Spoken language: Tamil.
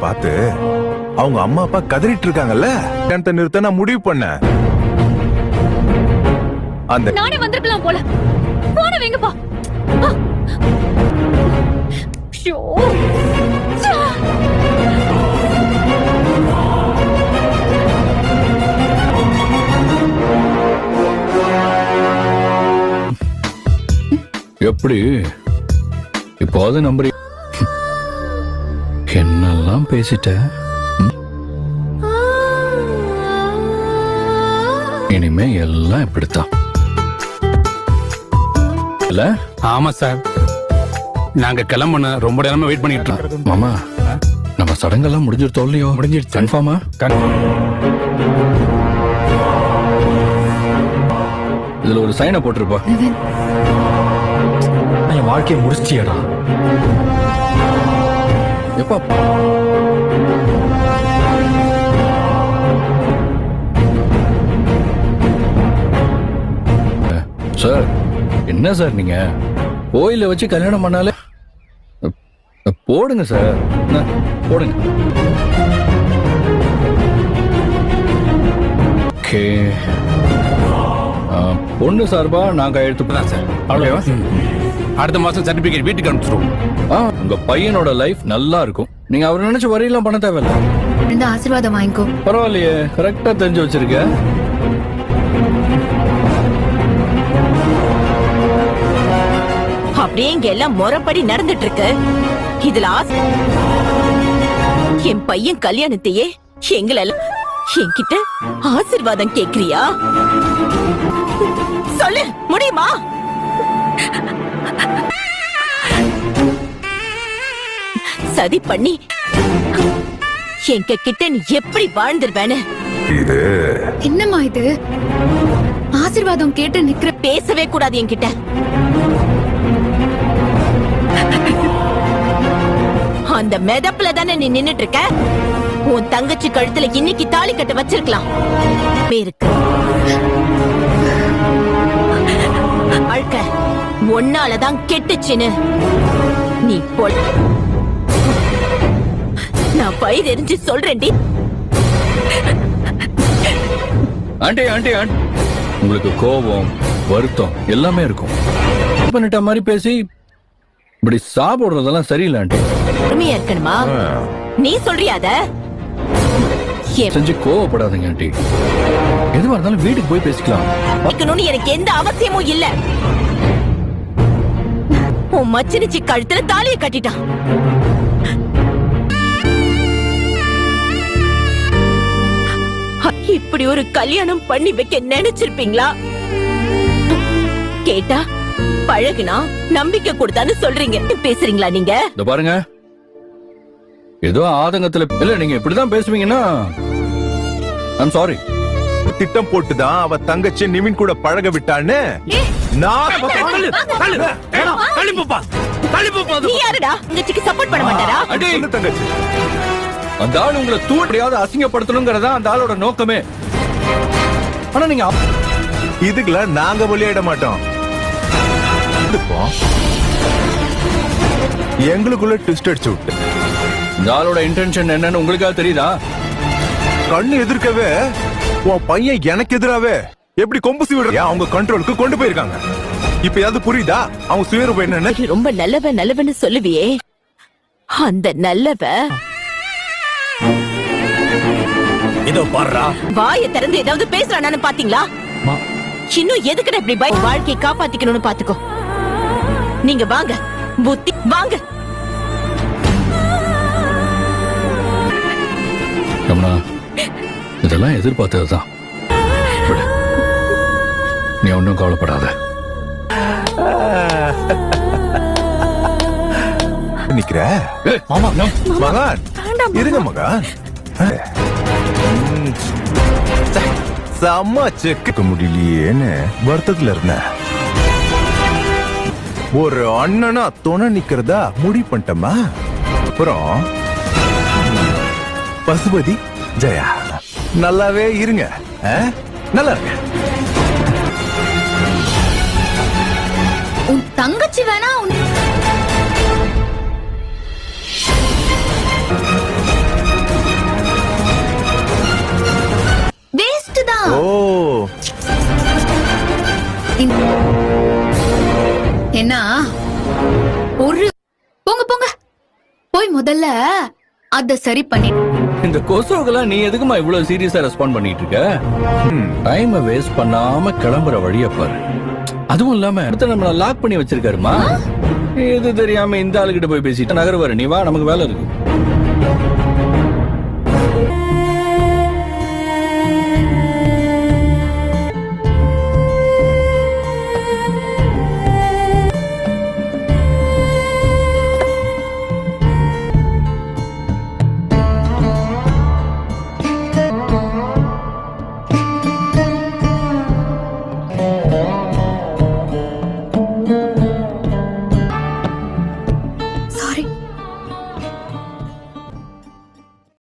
பார்த்து அவங்க அம்மா அப்பா கதறிட்டு இருக்காங்கல்ல, கல்யாணத்தை நிறுத்த நான் முடிவு பண்ணேன். அந்த நானே வந்திருக்கலாம் போல. போன வைங்கப்பா. ஐயோ. எப்படி இப்போது நம்புறீ? என்னெல்லாம் பேசிட்ட. இனிமே எல்லாம் இப்படித்தான் இல்ல? ஆமா சார், நாங்க கிளம்புன ரொம்ப நேரமா வெயிட் பண்ணிட்டு இருக்கோம். மாமா, நம்ம சடங்கெல்லாம் முடிஞ்சிருத்தோம் இல்லையோ? முடிஞ்சிருச்சு. கன்ஃபார்மா? இதுல ஒரு சைனை போட்டிருப்பா. என் வாழ்க்கையை முடிச்சிட்டியடா. எப்பா சார், என்ன சார் நீங்க கோயில வச்சு கல்யாணம் பண்ணாலே போடுங்க சார், போடுங்க. ஓகே, பொண்ணு சார்பா நாங்க எடுத்துப்போம் சார். அவ்வளோவா? அடுத்த மாசம் சர்டிபிகேட் வீட்டுக்கு அனுப்பிச்சிருவோம். உங்க பையனோட லைஃப் நல்லா இருக்கும். நீங்க அவர் நினைச்சு வரையெல்லாம் பண்ண தேவையில்ல. இந்த ஆசீர்வாதம் வாங்கிக்கோ. பரவாயில்லையே, கரெக்டா தெரிஞ்சு வச்சிருக்க. அப்படியே இங்க எல்லாம் முறைப்படி நடந்துட்டு இருக்கு. இதுல என் பையன் கல்யாணத்தையே எங்களெல்லாம் என்கிட்ட ஆசீர்வாதம் கேக்குறியா? சொல்லு, முடியுமா? சதி பண்ணி எங்க கிட்ட நீ எப்படி வாழ்ந்துருவேன்னு. இது என்னம்மா இது? ஆசீர்வாதம் கேட்டு நிக்கிற. பேசவே கூடாது என்கிட்ட. அந்த மெதப்புல தானே நீ நின்னுட்டு இருக்க. உன் தங்கச்சி கழுத்துல இன்னைக்கு தாலி கட்ட வச்சிருக்கலாம். இருக்கு அழ்க ஒன்னாலதான் கெட்டுச்சுன்னு நீ போல். நான் பயிர் எரிஞ்சு சொல்றேன்டி. ஆண்டி ஆண்டி ஆண்டி, உங்களுக்கு கோபம் வருத்தம் எல்லாமே இருக்கும். பண்ணிட்ட மாதிரி பேசி இப்படி சாப்பிடுறதெல்லாம் சரியில்லை ஆண்டி. உண்மையா இருக்கணுமா? நீ சொல்றியாத? செஞ்சு கோவப்படாதீங்க ஆண்டி. எதுவா இருந்தாலும் வீட்டுக்கு போய் பேசிக்கலாம். எனக்கு எந்த அவசியமும் இல்ல. உன் மச்சினிச்சி கழுத்துல தாலியை கட்டிட்டான். இப்படி ஒரு கல்யாணம் பண்ணி வைக்க நினைச்சிருப்பீங்களா? கேட்டா பழகுனா நம்பிக்கை கொடுத்தான்னு சொல்றீங்க. பேசுறீங்களா நீங்க? பாருங்க, ஏதோ ஆதங்கத்துல இல்ல, நீங்க இப்படிதான் பேசுவீங்கன்னா ஐம் சாரி. திட்டம் போட்டுதான் அவ தங்கச்சி நிவின் கூட பழக விட்டான்னு நீ யாருடா? தங்கச்சிக்கு சப்போர்ட் பண்ண மாட்டாரா? தங்கச்சி அந்த ஆள் உங்களை தூண்டியாவது அசிங்கப்படுத்தணுங்கிறதா அந்த ஆளோட நோக்கமே. ஆனா நீங்க இதுக்குல நாங்க விளையாட மாட்டோம். எங்களுக்குள்ள ட்விஸ்ட் அடிச்சு விட்டு இந்த ஆளோட இன்டென்ஷன் என்னன்னு உங்களுக்காக தெரியுதா? கண்ணு எதிர்க்கவே உன் பையன் எனக்கு எதிராவே எப்படி கொம்பு சீவிடுறியா அவங்க கண்ட்ரோலுக்கு கொண்டு போயிருக்காங்க. இப்ப ஏதாவது புரியுதா அவங்க சுயரூபம் என்னன்னு? ரொம்ப நல்லவன்னு சொல்லுவியே, அந்த நல்லவ இதோ பாருடா. வாயை திறந்து ஏதாவது பேசுறானு பாத்தீங்களா? இன்னும் எதுக்குடா இப்படி வாழ்க்கையை காப்பாத்திக்கணும்னு பாத்துக்கோ. நீங்க வாங்க, புத்தி வாங்க. ரமணா, இதெல்லாம் எதிர்பார்த்ததுதான். நீ ஒன்னும் கவலைப்படாத. நிக்கிற மகான், இருங்க மகான். செம்ம செக்க முடியலையேன்னு வருத்தத்துல இருந்த ஒரு அண்ணனா துணை நிக்கிறதா முடிவு பண்ணிட்டமா. அப்புறம் பசுபதி ஜெயா நல்லாவே இருங்க, நல்லா இருங்க. உன் தங்கச்சி வேணா என்ன ஒரு போங்க போங்க போய் முதல்ல அத சரி பண்ணி இந்த கொசுவெல்லாம் நீ எதுக்குமா இவ்வளவு சீரியஸா ரெஸ்பாண்ட் பண்ணிட்டு இருக்க? டைம் வேஸ்ட் பண்ணாம கிளம்புற வழிய பாரு. அதுவும் இல்லாம அடுத்த நம்மள லாக் பண்ணி வச்சிருக்காருமா. எது தெரியாம இந்த ஆளுகிட்ட போய் பேசிட்டு நகருவாரு. நீ வா, நமக்கு வேலை இருக்கு.